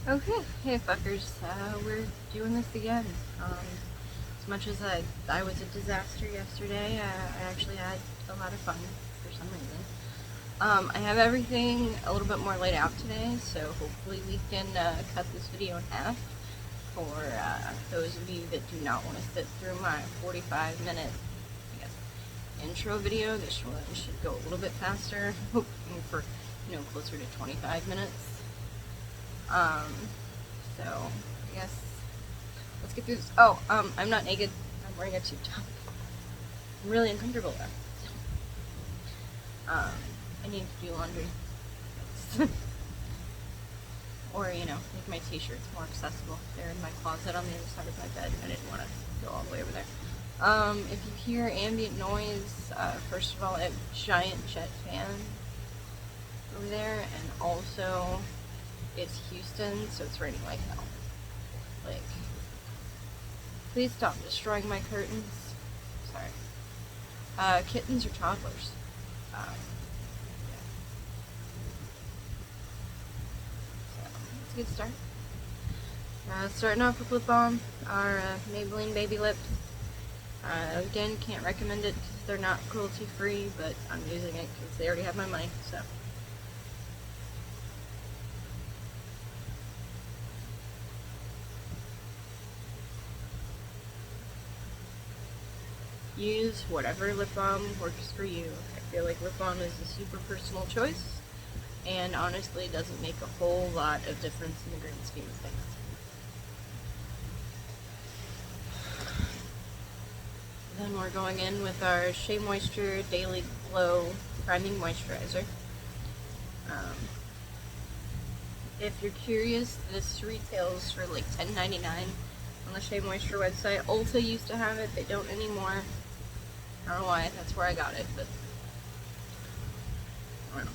Okay, hey fuckers, we're doing this again. As much as I was a disaster yesterday, I actually had a lot of fun for some reason. I have everything a little bit more laid out today, so hopefully we can cut this video in half for those of you that do not want to sit through my 45-minute, I guess, intro video. This one should go a little bit faster, hoping for, closer to 25 minutes. So, I guess, let's get through this. Oh, I'm not naked. I'm wearing a tube top. I'm really uncomfortable though. I need to do laundry. Or, make my t-shirts more accessible. They're in my closet on the other side of my bed. I didn't want to go all the way over there. If you hear ambient noise, first of all, a giant jet fan over there, and also it's Houston, so it's raining like hell. Like, please stop destroying my curtains. Sorry. Kittens or toddlers. Yeah. So, let's get started. Starting off with lip balm, our Maybelline Baby Lips. Again, can't recommend it because they're not cruelty free, but I'm using it because they already have my money, so. Use whatever lip balm works for you. I feel like lip balm is a super personal choice, and honestly doesn't make a whole lot of difference in the grand scheme of things. Then we're going in with our Shea Moisture Daily Glow Priming Moisturizer. If you're curious, this retails for like $10.99 on the Shea Moisture website. Ulta used to have it, they don't anymore. I don't know why, that's where I got it, but I don't know.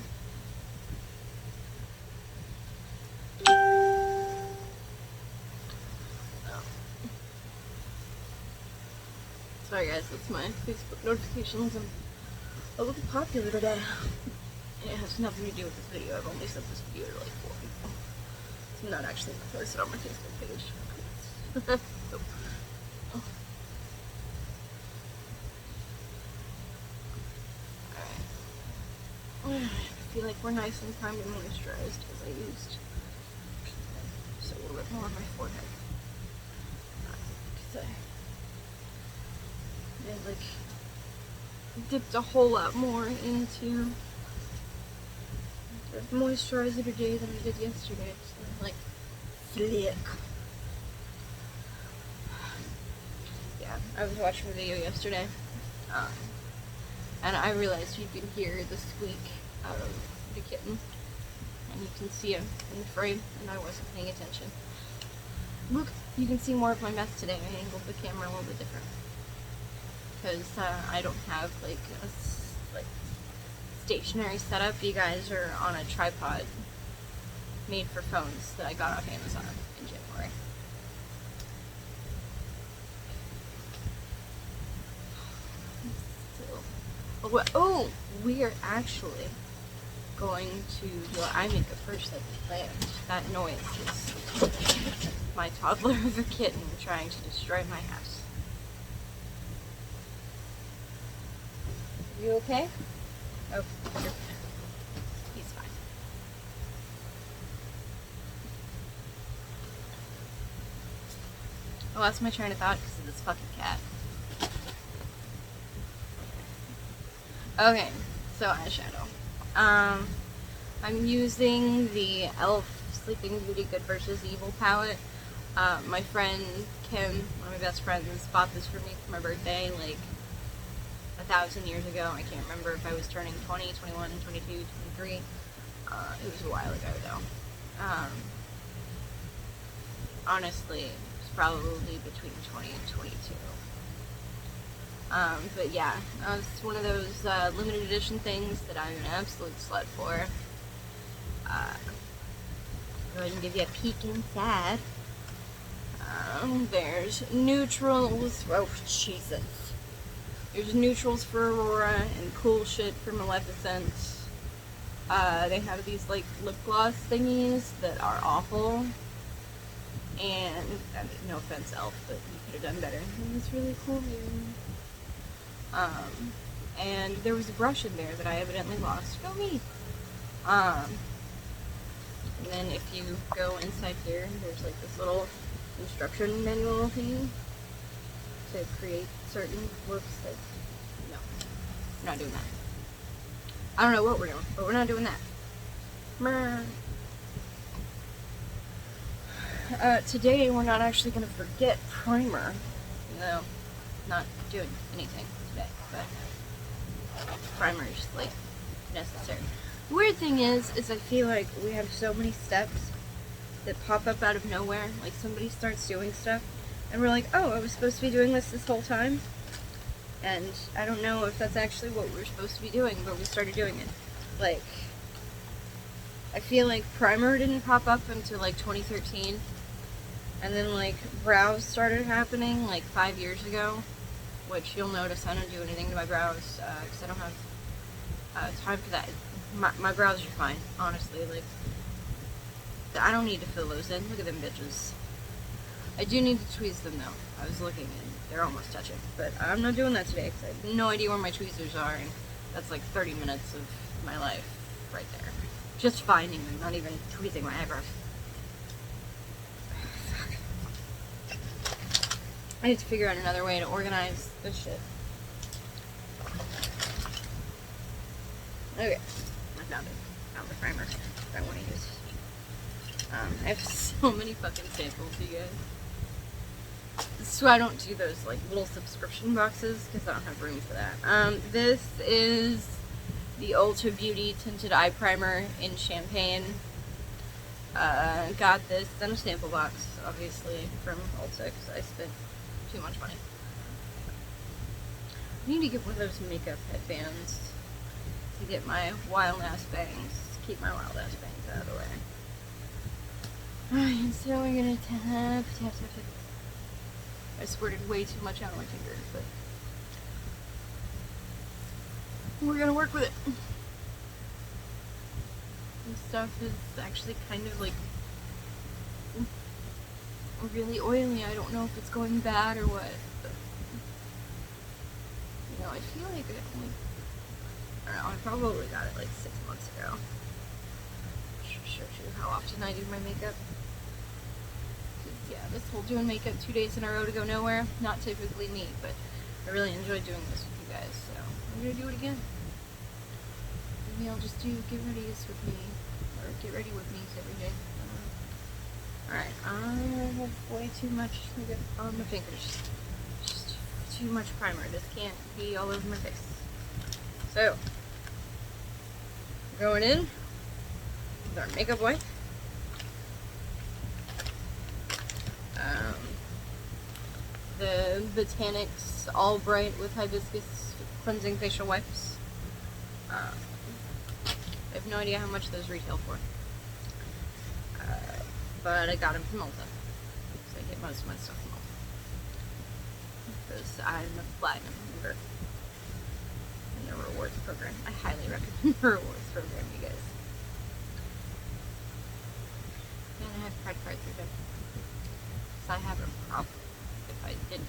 Sorry guys, that's my Facebook notifications. I'm a little popular today. And it has nothing to do with this video. I've only sent this video to like 4 people. It's not actually posted on my Facebook page. So. Alright. I feel like we're nice and primed and moisturized as I used just a little bit more on my forehead. Because I like dipped a whole lot more into moisturizer today than I did yesterday. So I'm like slick. Yeah, I was watching a video yesterday, and I realized you can hear the squeak out of the kitten, and you can see him in the frame, and I wasn't paying attention. Look, you can see more of my mess today. I angled the camera a little bit different because I don't have like a stationary setup. You guys are on a tripod made for phones that I got off Amazon in January. Oh, we are actually going to do I make it first like we planned. That noise is my toddler of a kitten trying to destroy my house. You okay? Oh, he's fine. I lost my train of thought because of this fucking cat. Okay, so eyeshadow. I'm using the e.l.f. Sleeping Beauty Good vs. Evil palette. My friend Kim, one of my best friends, bought this for me for my birthday like 1,000 years ago. I can't remember if I was turning 20, 21, 22, 23. It was a while ago though. Honestly, it's probably between 20 and 22. But yeah, it's one of those limited edition things that I'm an absolute slut for. Go ahead and give you a peek inside. There's neutrals. Oh, Jesus. There's neutrals for Aurora and cool shit for Maleficent. They have these like lip gloss thingies that are awful. And, no offense, Elf, but you could have done better. It was really cool, man. And there was a brush in there that I evidently lost. Go me! And then if you go inside here, there's like this little instruction manual thingy to create certain looks that, no, we're not doing that. I don't know what we're doing, but we're not doing that. Today we're not actually going to forget primer. No, not doing anything today, but primer is like necessary. The weird thing is I feel like we have so many steps that pop up out of nowhere. Like somebody starts doing stuff and we're like, oh, I was supposed to be doing this whole time. And I don't know if that's actually what we're supposed to be doing, but we started doing it. Like, I feel like primer didn't pop up until like 2013. And then like brows started happening like 5 years ago. Which you'll notice I don't do anything to my brows because I don't have time for that. My brows are fine, honestly. Like, I don't need to fill those in. Look at them bitches. I do need to tweeze them though. I was looking and they're almost touching. But I'm not doing that today because I have no idea where my tweezers are. And that's like 30 minutes of my life right there. Just finding them, not even tweezing my eyebrows. Fuck. I need to figure out another way to organize this shit. Okay. I found it. Found the primer that I want to use. I have so many fucking samples, you guys. So I don't do those like little subscription boxes because I don't have room for that. This is the Ulta Beauty Tinted Eye Primer in Champagne. Got this in a sample box, obviously, from Ulta because I spent too much money. I need to get one of those makeup headbands to get my wild ass bangs. Keep my wild ass bangs out of the way. Alright, so we're gonna tap. I squirted way too much out of my fingers, but we're gonna work with it. This stuff is actually kind of like really oily. I don't know if it's going bad or what, but you know, I feel like I don't know, I probably got it like 6 months ago. Shows you how often I do my makeup. Yeah, this whole doing makeup 2 days in a row to go nowhere, not typically me, but I really enjoyed doing this with you guys, so I'm gonna do it again. Maybe I'll just do get readies with me, or get ready with me every day. Alright, I have way too much makeup on my fingers. Just too much primer. This can't be all over my face. So, going in with our makeup wipe. The Botanics All Bright with Hibiscus Cleansing Facial Wipes. I have no idea how much those retail for. But I got them from Ulta. So I get most of my stuff from Ulta. Because I'm a platinum member in the rewards program. I highly recommend the rewards program, you guys. And I have credit cards through them. So I have a problem. If I didn't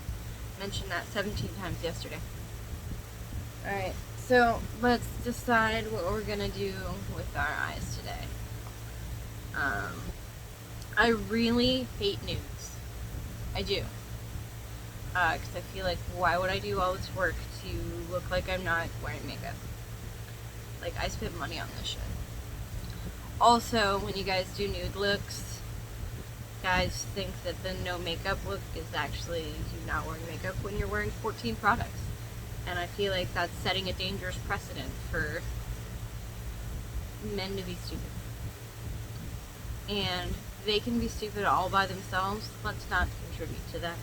mention that 17 times yesterday. Alright, so let's decide what we're gonna do with our eyes today. I really hate nudes. I do. Because I feel like, why would I do all this work to look like I'm not wearing makeup? Like, I spent money on this shit. Also, when you guys do nude looks, guys think that the no makeup look is actually you not wearing makeup when you're wearing 14 products. And I feel like that's setting a dangerous precedent for men to be stupid. And they can be stupid all by themselves. Let's not contribute to that.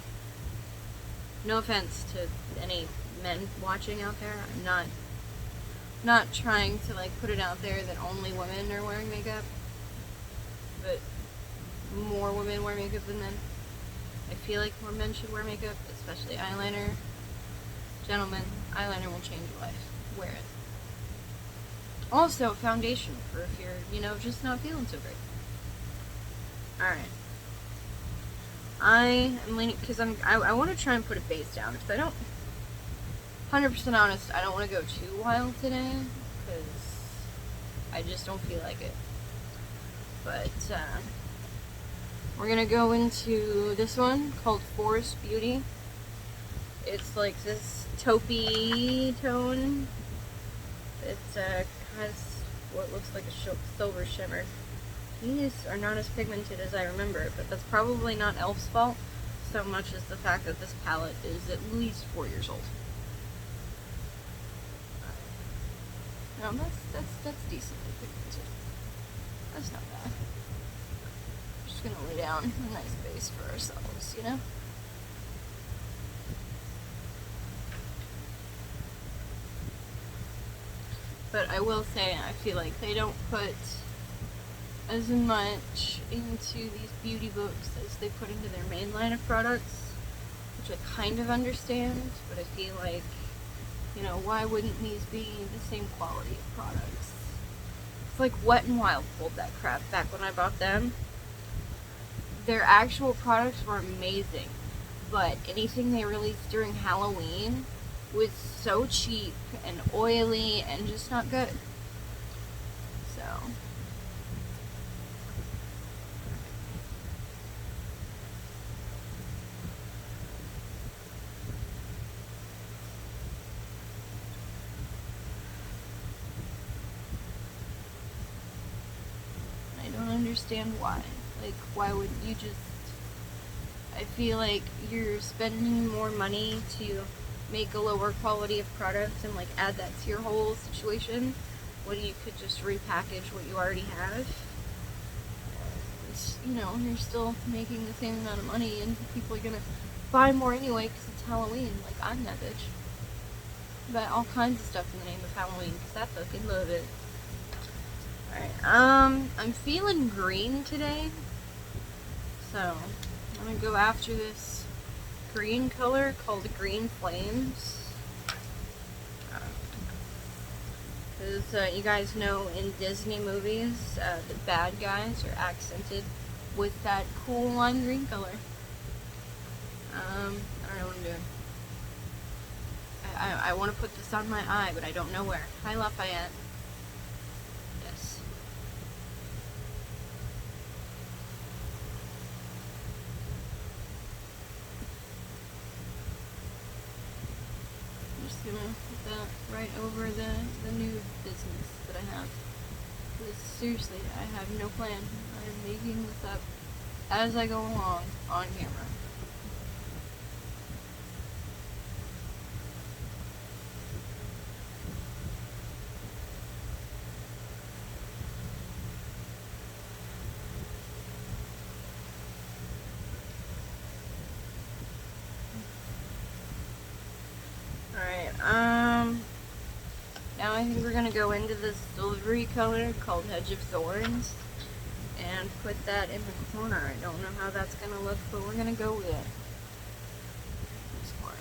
No offense to any men watching out there. I'm not trying to like put it out there that only women are wearing makeup, but more women wear makeup than men. I feel like more men should wear makeup, especially eyeliner. Gentlemen, eyeliner will change your life. Wear it. Also, foundation for if you're, just not feeling so great. Alright. I am leaning, because I want to try and put a base down, because I don't, 100% honest, I don't want to go too wild today, because I just don't feel like it. But, we're gonna go into this one, called Forest Beauty. It's like this taupey tone. It, has what looks like a silver shimmer. These are not as pigmented as I remember, but that's probably not e.l.f.'s fault so much as the fact that this palette is at least 4 years old. No, that's decently pigmented. That's not bad. We're just gonna lay down a nice base for ourselves, you know? But I will say, I feel like they don't put as much into these beauty books as they put into their main line of products, which I kind of understand, but I feel like, you know, why wouldn't these be the same quality of products? It's like Wet n Wild pulled that crap back when I bought them. Their actual products were amazing, but anything they released during Halloween was so cheap and oily and just not good. So I don't understand why. Like, why would you just... I feel like you're spending more money to make a lower quality of product and like add that to your whole situation when you could just repackage what you already have. And, you know, you're still making the same amount of money and people are gonna buy more anyway because it's Halloween. Like, I'm that bitch. Buy all kinds of stuff in the name of Halloween because I fucking love it. Alright, I'm feeling green today, so I'm gonna go after this green color called Green Flames. Because you guys know in Disney movies, the bad guys are accented with that cool lime green color. I don't know what I'm doing. I want to put this on my eye, but I don't know where. Hi, Lafayette. Yes. I'm just gonna put that right over the nude business that I have. Because seriously, I have no plan. I'm making this up as I go along on camera. Now I think we're gonna go into this silvery color called Hedge of Thorns and put that in the corner. I don't know how that's gonna look, but we're gonna go with it. This corner.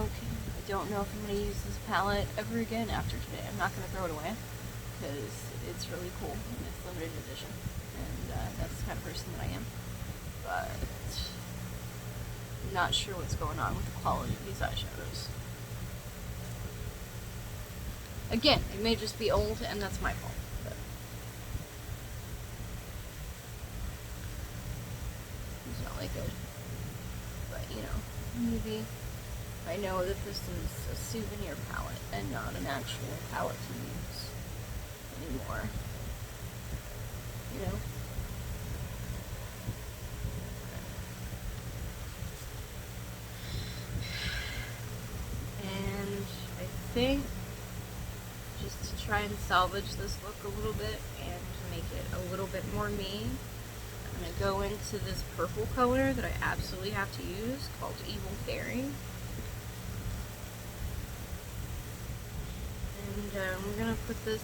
Okay, I don't know if I'm gonna use this palette ever again after today. I'm not gonna throw it away because it's really cool and it's limited edition, and that's the kind of person that I am. But I'm not sure what's going on with the quality of these eyeshadows. Again, it may just be old and that's my fault. But it's not like good. But you know, maybe I know that this is a souvenir palette and not an actual palette to use anymore. You know? And I think just to try and salvage this look a little bit and to make it a little bit more me, I'm going to go into this purple color that I absolutely have to use called Evil Fairy. And we're going to put this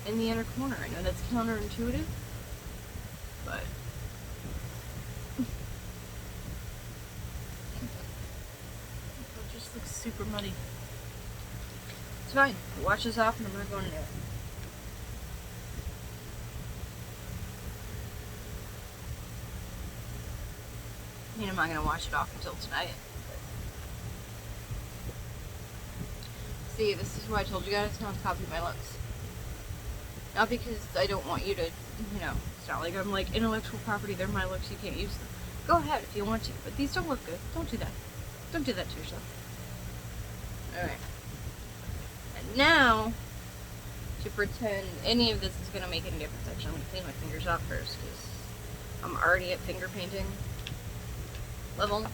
in the inner corner. I know that's counterintuitive, but it just looks super muddy. It's fine. The wash is off and I'm not going near it. I mean, I'm not gonna wash it off until tonight. But see, this is why I told you guys not to copy my looks. Not because I don't want you to, you know, it's not like I'm like intellectual property, they're my looks, you can't use them. Go ahead if you want to, but these don't look good. Don't do that. Don't do that to yourself. Alright. And now, to pretend any of this is going to make any difference, actually I'm going to clean my fingers off first, because I'm already at finger painting level.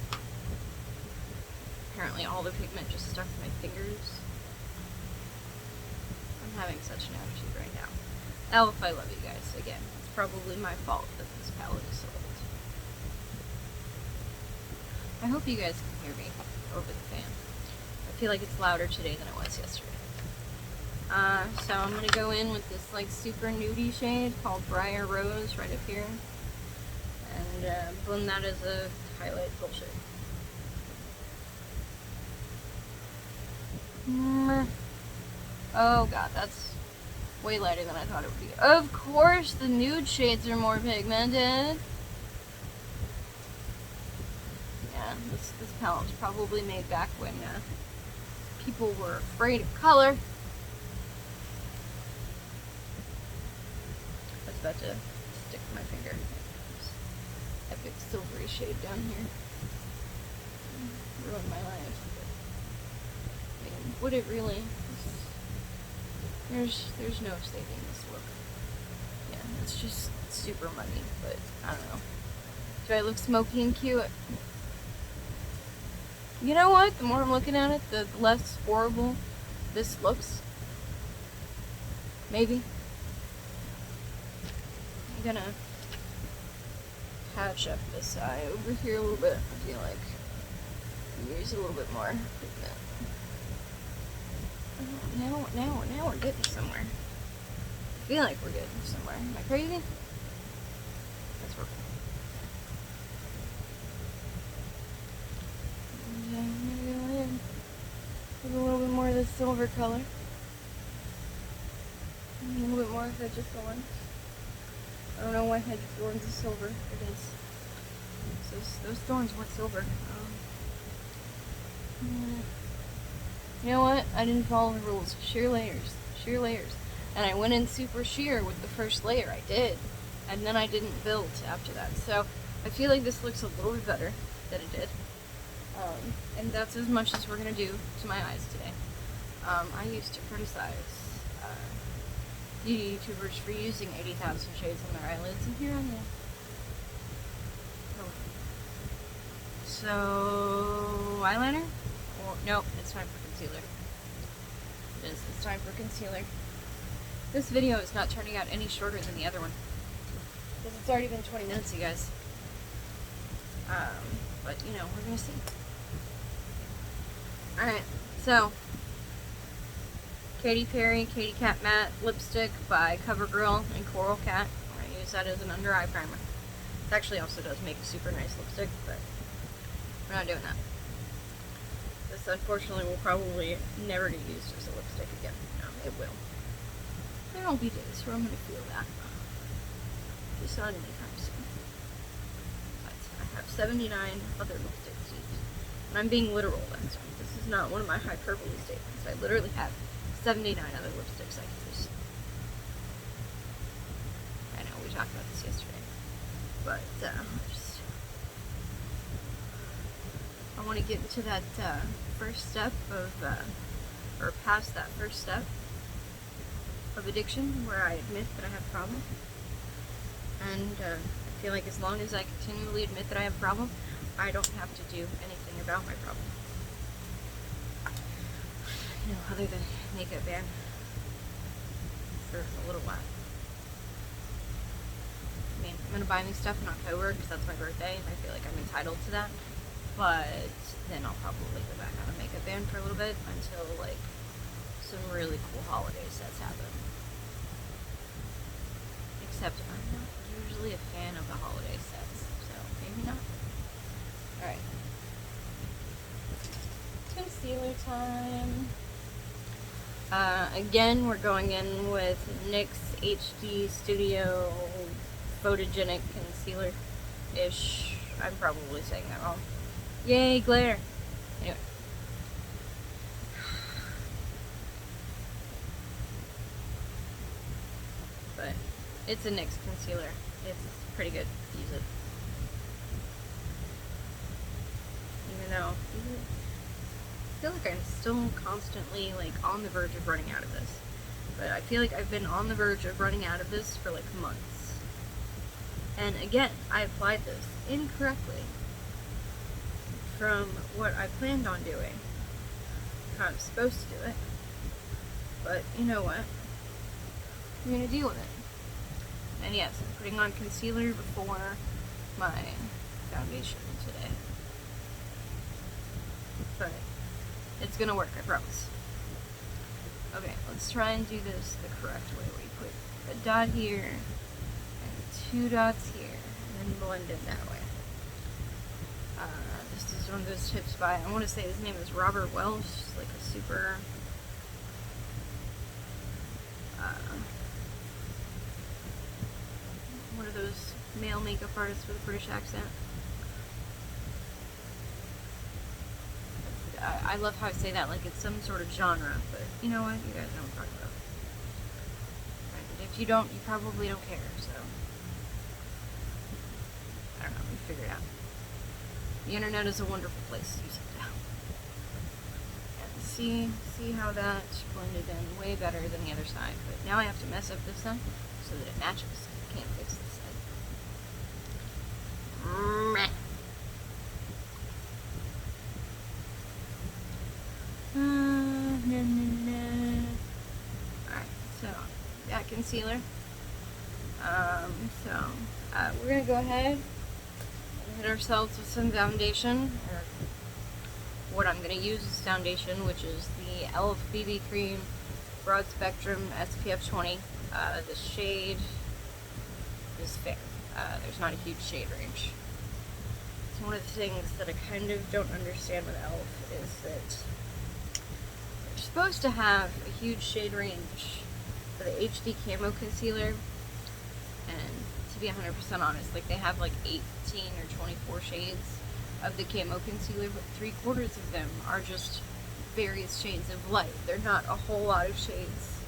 Apparently all the pigment just stuck to my fingers. I'm having such an attitude right now. Elf, I love you guys. Again, it's probably my fault that this palette is so old. I hope you guys can hear me over the fan. I feel like it's louder today than it was yesterday. So I'm going to go in with this like super nudie shade called Briar Rose right up here. And blend that as a highlight bullshit. Oh god, that's way lighter than I thought it would be. Of course the nude shades are more pigmented. Yeah, this palette was probably made back when people were afraid of color. I was about to stick my finger. This epic silvery shade down here. Ruined my life. But, I mean, would it really? There's no saving this look. Yeah, it's just super muddy, but I don't know. Do I look smoky and cute? You know what? The more I'm looking at it, the less horrible this looks. Maybe. I'm gonna patch up this eye over here a little bit. I feel like use a little bit more pigment. Now we're getting somewhere. I feel like we're getting somewhere. Am I crazy? That's working. Okay, I'm gonna go in with a little bit more of this silver color. A little bit more of Hedge of Thorns. I don't know why Hedge of Thorns is silver. It is. So those thorns weren't silver. You know what? I didn't follow the rules. Sheer layers. Sheer layers. And I went in super sheer with the first layer. I did. And then I didn't build after that. So I feel like this looks a little bit better than it did. And that's as much as we're going to do to my eyes today. I used to criticize beauty YouTubers for using 80,000 shades on their eyelids, and here I am. So, eyeliner? Or, nope, it's time for concealer. It's time for concealer. This video is not turning out any shorter than the other one. Because it's already been 20 minutes, you guys. But, you know, we're gonna see. Alright, so Katy Perry Katy Kat Matte Lipstick by CoverGirl and Coral Cat. I'm going to use that as an under eye primer. It actually also does make a super nice lipstick, but we're not doing that. This unfortunately will probably never get used as a lipstick again. No, it will. There will be days where I'm going to feel that. Just not anytime soon. But I have 79 other lipsticks used. And I'm being literal that time. This is not one of my hyperbole statements. I literally have 79 other lipsticks I can use. I know, we talked about this yesterday. But, I want to get into that first step of, or past that first step of addiction, where I admit that I have a problem. And I feel like as long as I continually admit that I have a problem, I don't have to do anything about my problem. You know, other than make a ban for a little while. I mean, I'm gonna buy new stuff in October because that's my birthday and I feel like I'm entitled to that. But then I'll probably go back on a makeup ban for a little bit until like some really cool holiday sets happen. Except I'm not usually a fan of the holiday sets, so maybe not. Alright. Concealer time. Again, we're going in with NYX HD Studio Photogenic Concealer-ish. I'm probably saying that wrong. Yay, glare! Anyway. But it's a NYX concealer. It's pretty good. Use it. Even though I feel like I'm still constantly like on the verge of running out of this. But I feel like I've been on the verge of running out of this for like months. And again, I applied this incorrectly from what I planned on doing. How I was supposed to do it. But you know what? I'm gonna deal with it. And yes, I'm putting on concealer before my foundation today. But it's gonna work, I promise. Okay, let's try and do this the correct way, where you put a dot here and 2 dots here, and then blend it that way. This is one of those tips by, I want to say his name is Robert Welsh, like a super one of those male makeup artists with a British accent. I love how I say that like it's some sort of genre, but you know what? You guys know what I'm talking about. Right, if you don't, you probably don't care, so I don't know, we figure it out. The internet is a wonderful place to use it. And see how that blended in way better than the other side, but now I have to mess up this side so that it matches. Can't fix this side. Alright, so that concealer. We're gonna go ahead and hit ourselves with some foundation. What I'm gonna use is foundation, which is the e.l.f. BB Cream Broad Spectrum SPF 20. The shade is fair. There's not a huge shade range. It's one of the things that I kind of don't understand with e.l.f. is that they're supposed to have a huge shade range for the HD Camo Concealer, and to be 100% honest, like they have like 18 or 24 shades of the Camo Concealer, but 3/4 of them are just various shades of light. They're not a whole lot of shades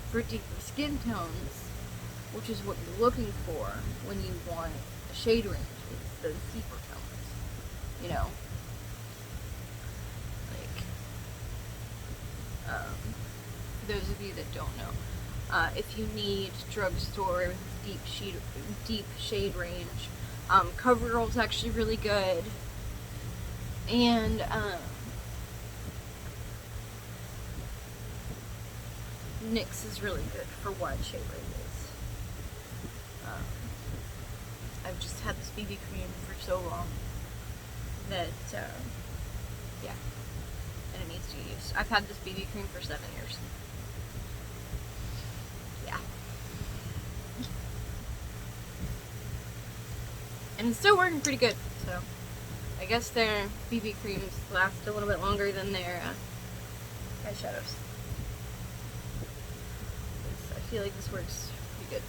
for deeper skin tones, which is what you're looking for when you want a shade range. It's those deeper tones, you know? Like, for those of you that don't know, if you need drugstore deep shade range, CoverGirl's actually really good, and NYX is really good for wide shade ranges. I've just had this BB cream for so long that, yeah, and it needs to be used. I've had this BB cream for 7 years. Yeah. And it's still working pretty good, so I guess their BB creams last a little bit longer than their eyeshadows. I feel like this works pretty good.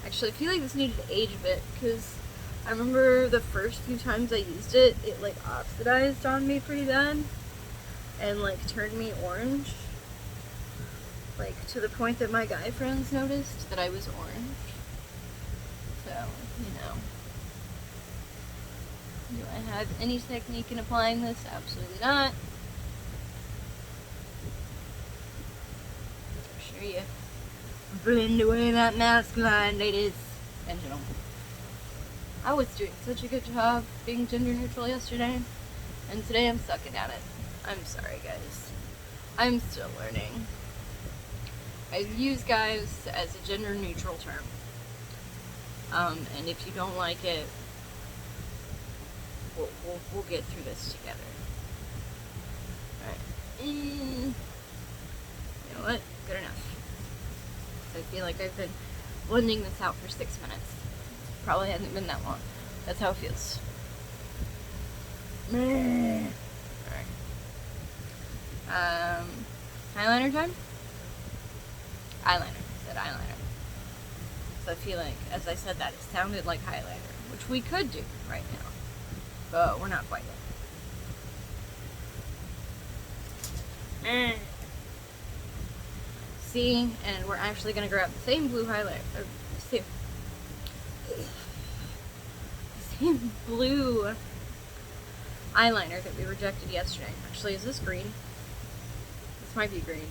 Actually, I feel like this needed to age a bit, because I remember the first few times I used it, it like oxidized on me pretty bad, and like turned me orange. Like, to the point that my guy friends noticed that I was orange. So, you know. Do I have any technique in applying this? Absolutely not. I'm sure you blend away that mask line, ladies and gentlemen. I was doing such a good job being gender neutral yesterday, and today I'm sucking at it. I'm sorry, guys. I'm still learning. I use guys as a gender neutral term. And if you don't like it, we'll get through this together. Alright. You know what? Good enough. I feel like I've been blending this out for 6 minutes. Probably hasn't been that long. That's how it feels. Alright. Eyeliner time? Eyeliner. I said eyeliner. So I feel like, as I said that, it sounded like highlighter. which we could do right now, but we're not quite yet. See, and we're actually going to grab the same blue highlight, same blue eyeliner that we rejected yesterday. Actually, is this green? This might be green.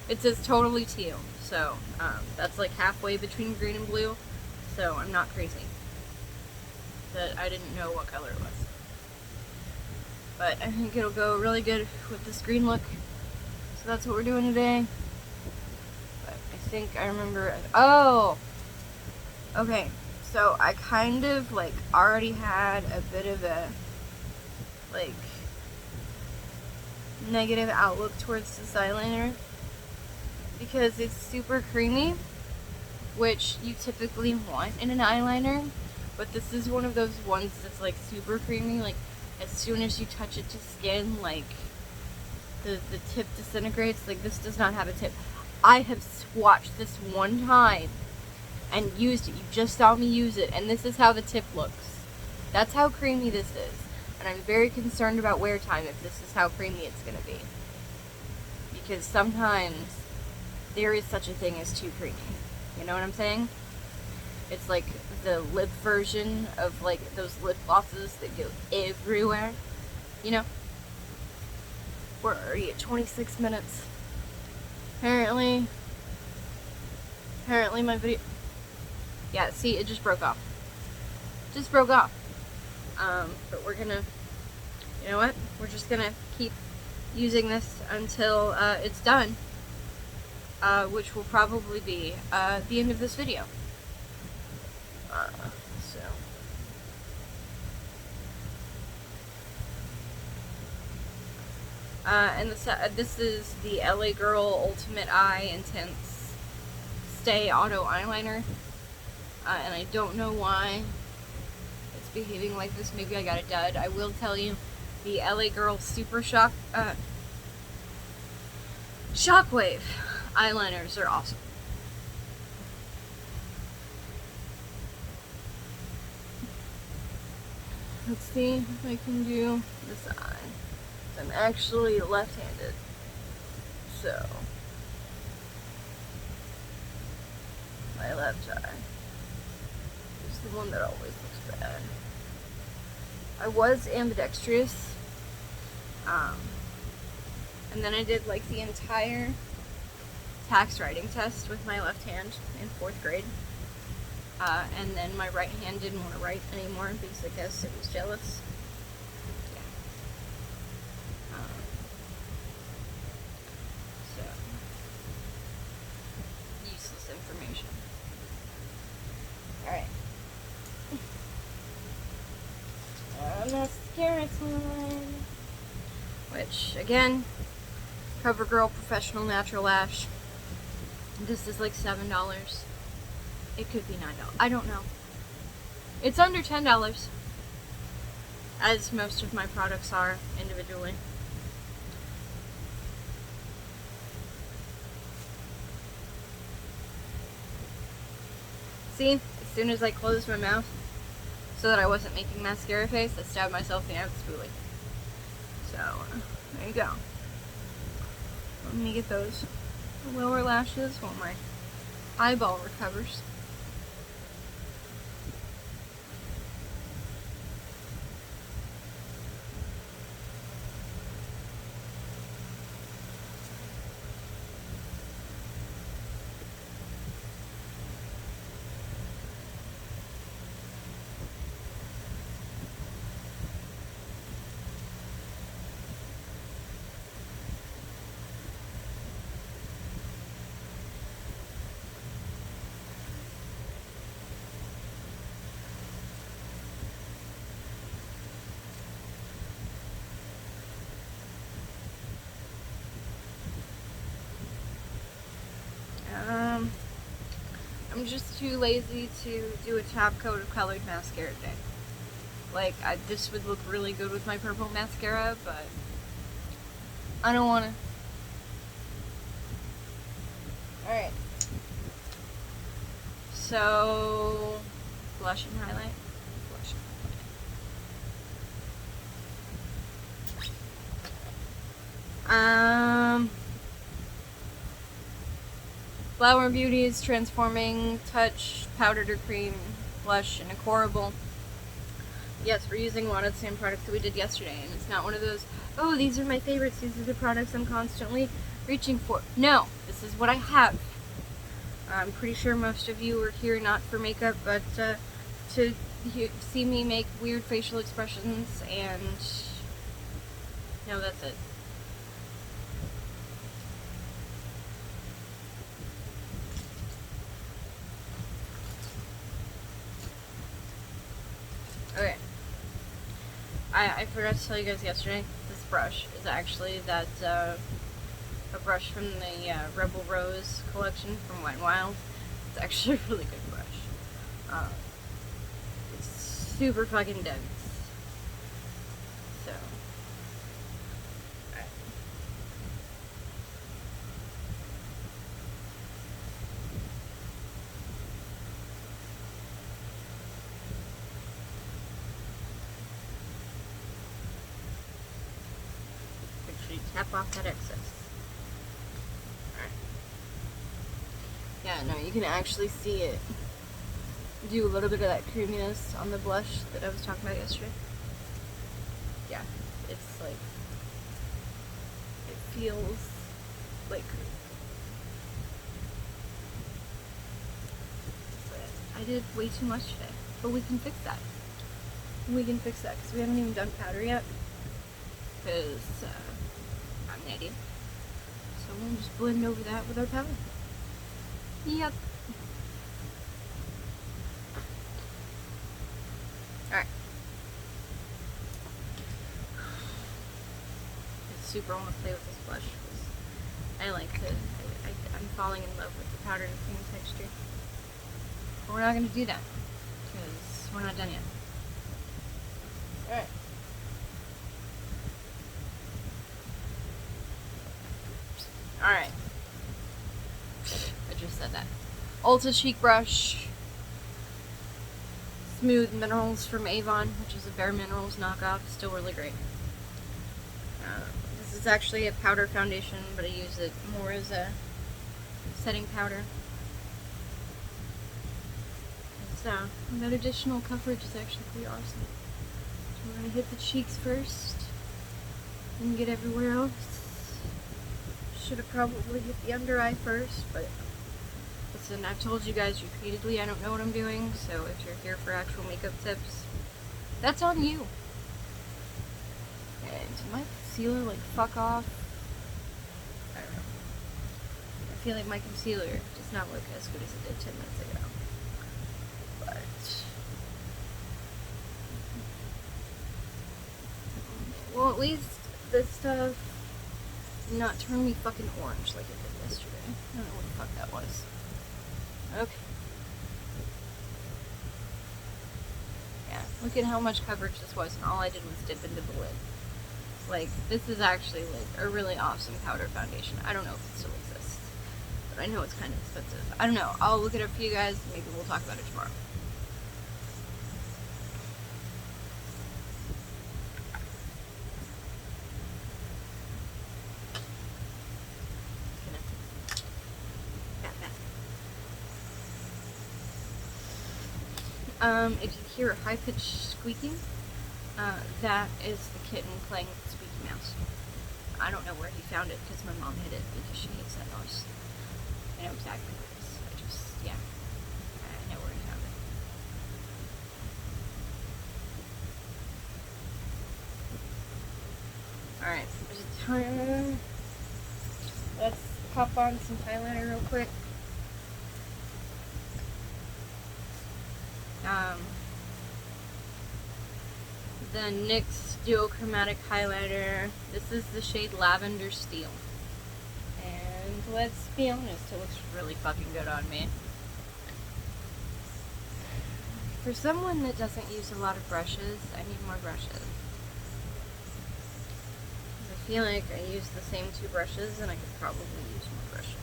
It says totally teal, so that's like halfway between green and blue, so I'm not crazy that I didn't know what color it was. But I think it'll go really good with this green look, so that's what we're doing today. But I think I remember, oh! Okay, so I kind of like already had a bit of a like negative outlook towards this eyeliner because it's super creamy, which you typically want in an eyeliner, but this is one of those ones that's like super creamy. Like as soon as you touch it to skin, like the tip disintegrates. Like this does not have a tip. I have swatched this one time and used it. You just saw me use it, and this is how the tip looks. That's how creamy this is, and I'm very concerned about wear time if this is how creamy it's gonna be, because sometimes there is such a thing as too creamy. You know what I'm saying? It's like the lip version of like those lip glosses that go everywhere. You know? We're already at 26 minutes. Apparently my video... Yeah, see, it just broke off. Just broke off. But we're gonna... You know what? We're just gonna keep using this until it's done. Which will probably be the end of this video. And this is the LA Girl Ultimate Eye Intense Stay Auto Eyeliner. And I don't know why it's behaving like this. Maybe I got a dud. I will tell you, the LA Girl Super Shockwave eyeliners are awesome. Let's see if I can do this eye. I'm actually left-handed, so my left eye is the one that always looks bad. I was ambidextrous, and then I did like the entire tax writing test with my left hand in 4th grade. And then my right hand didn't want to write anymore because I guess it was jealous. Yeah. So, useless information. Alright. Mascara time. Which, again, CoverGirl Professional Natural Lash. This is like $7. It could be $9. I don't know. It's under $10, as most of my products are individually. See, as soon as I closed my mouth so that I wasn't making mascara face, I stabbed myself in the eye with a spoolie. So, there you go. Let me get those lower lashes while my eyeball recovers. I'm just too lazy to do a top coat of colored mascara today. Like, this would look really good with my purple mascara, but I don't want to. Alright. So, blush and highlight. Blush and highlight. Flower Beauty's Transforming Touch Powdered or Cream Blush in Adorable. Yes, we're using a lot of the same products that we did yesterday, and it's not one of those, oh, these are my favorites, these are the products I'm constantly reaching for. No, this is what I have. I'm pretty sure most of you are here not for makeup, but to see me make weird facial expressions, and no, that's it. Okay. I forgot to tell you guys yesterday, this brush is actually that, a brush from the Rebel Rose collection from Wet n Wild. It's actually a really good brush. It's super fucking dense. So, alright. Make sure you tap off that excess. Yeah, no, you can actually see it do a little bit of that creaminess on the blush that I was talking about yesterday. Yeah, it's like, it feels like cream. But I did way too much today, but we can fix that. We can fix that because we haven't even done powder yet. Because I'm an idiot. So we'll just blend over that with our powder. Yep. Alright. I super want to play with this blush. I like to, I'm falling in love with the powder and cream texture. But we're not going to do that. Because we're not done yet. Alright. Alright. I just said that. Ulta Cheek Brush. Smooth Minerals from Avon, which is a Bare Minerals knockoff. Still really great. This is actually a powder foundation, but I use it more as a setting powder. So, that additional coverage is actually pretty awesome. So we're going to hit the cheeks first, and get everywhere else. Should have probably hit the under eye first, but listen, I've told you guys repeatedly I don't know what I'm doing, so if you're here for actual makeup tips, that's on you. And did my concealer like fuck off? I don't know. I feel like my concealer does not look as good as it did 10 minutes ago. But well, at least this stuff did not turn me fucking orange like it did yesterday. I don't know what the fuck that was. Okay. Yeah, look at how much coverage this was, and all I did was dip into the lid. Like, this is actually like a really awesome powder foundation. I don't know if it still exists, but I know it's kind of expensive. I don't know. I'll look it up for you guys. Maybe we'll talk about it tomorrow. If you hear a high-pitched squeaking, that is the kitten playing with the squeaky mouse. I don't know where he found it because my mom hid it because she hates that noise. I know exactly where it is. Yeah, I know where he found it. Alright, there's a ton. Let's pop on some highlighter real quick. The NYX Duochromatic Highlighter. This is the shade Lavender Steel. And let's be honest, it looks really fucking good on me. For someone that doesn't use a lot of brushes, I need more brushes. I feel like I use the same 2 brushes and I could probably use more brushes.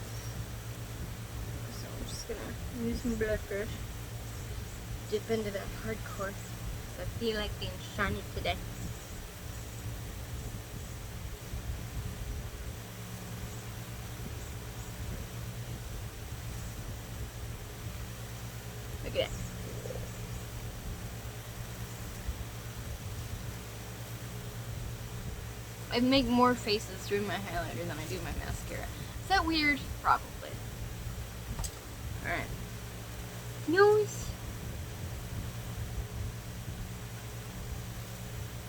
So I'm just gonna use my brush. dip into that hardcore. So I feel like being shiny today. Look at that. I make more faces doing my highlighter than I do my mascara. Is that weird? Probably. Alright. Nose.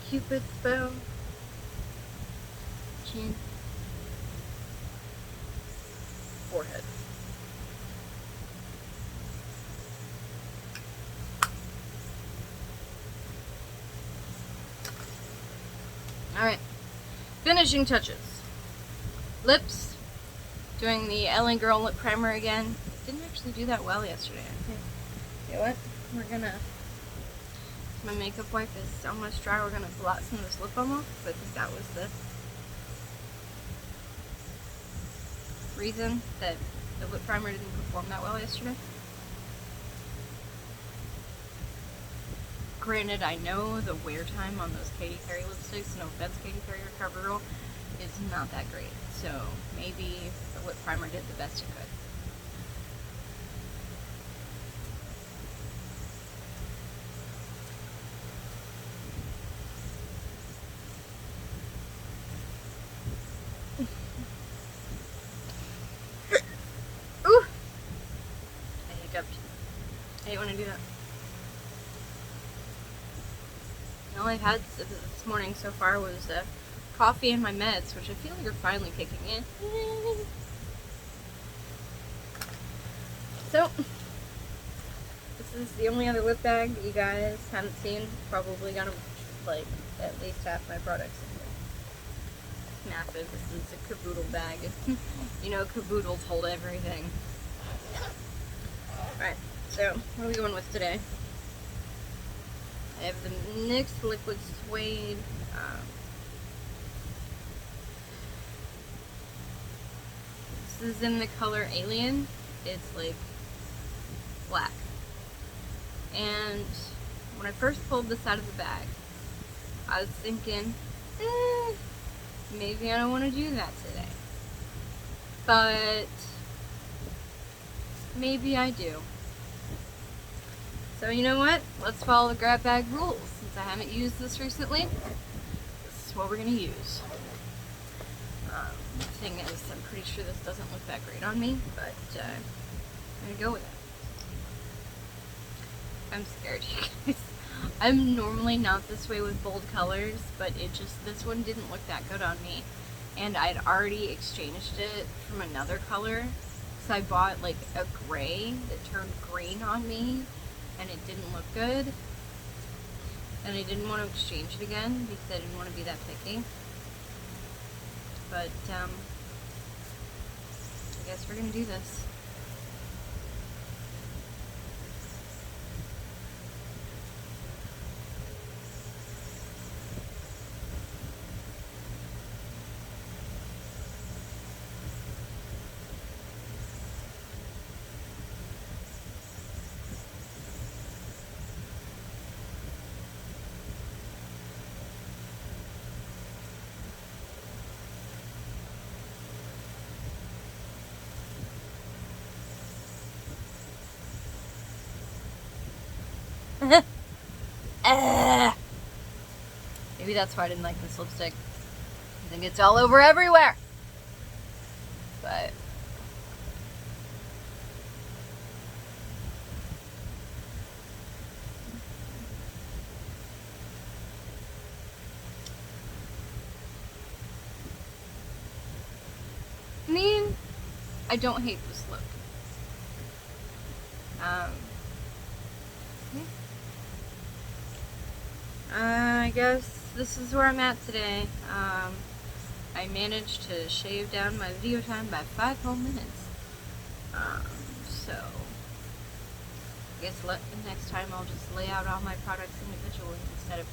Cupid's bow. Chin. Forehead. Alright. Finishing touches. Lips. Doing the Ellen Girl lip primer again. Didn't actually do that well yesterday. Okay. You know what? We're gonna... My makeup wipe is almost dry. We're gonna blot some of this lip balm off. But I think that was the reason that the lip primer didn't perform that well yesterday. Granted, I know the wear time on those Katy Perry lipsticks, no offense Katy Perry or CoverGirl, is not that great. So maybe the lip primer did the best it could. Ooh! I hiccuped. I hate when I do that. All I've had this morning so far was coffee and my meds, which I feel like are finally kicking in. So, this is the only other lip bag that you guys haven't seen. Probably gonna like at least half my products in here. It's massive. This is a Caboodle bag. You know, Caboodles hold everything. Alright, so what are we going with today? I have the NYX Liquid Suede. This is in the color Alien. It's like black. And when I first pulled this out of the bag, I was thinking, maybe I don't want to do that today. But maybe I do. So you know what? Let's follow the grab bag rules. Since I haven't used this recently, this is what we're going to use. The thing is, I'm pretty sure this doesn't look that great on me, but I'm going to go with it. I'm scared, you guys. I'm normally not this way with bold colors, but this one didn't look that good on me. And I'd already exchanged it from another color. So I bought like a gray that turned green on me. And it didn't look good, and I didn't want to exchange it again because I didn't want to be that picky. But I guess we're gonna do this. Maybe that's why I didn't like this lipstick. I think it's all over everywhere. But I mean, I don't hate this look. I guess this is where I'm at today. I managed to shave down my video time by 5 whole minutes. So I guess next time I'll just lay out all my products individually instead of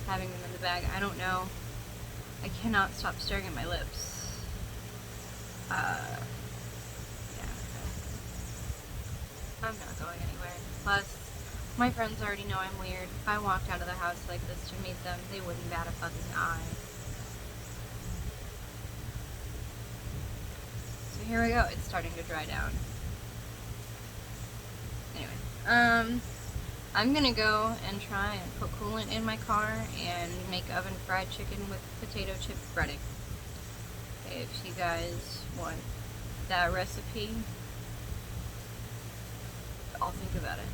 having them in the bag. I don't know. I cannot stop staring at my lips. Yeah. I'm not going anywhere. Plus, My friends already know I'm weird. If I walked out of the house like this to meet them, they wouldn't bat a fucking eye. So here we go. It's starting to dry down. Anyway, I'm gonna go and try and put coolant in my car and make oven fried chicken with potato chip breading. If you guys want that recipe, I'll think about it.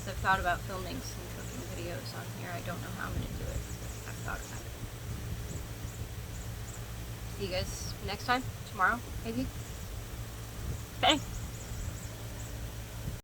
So I've thought about filming some cooking videos on here. I don't know how I'm gonna do it, but I've thought about it. See you guys next time, tomorrow, maybe. Thanks.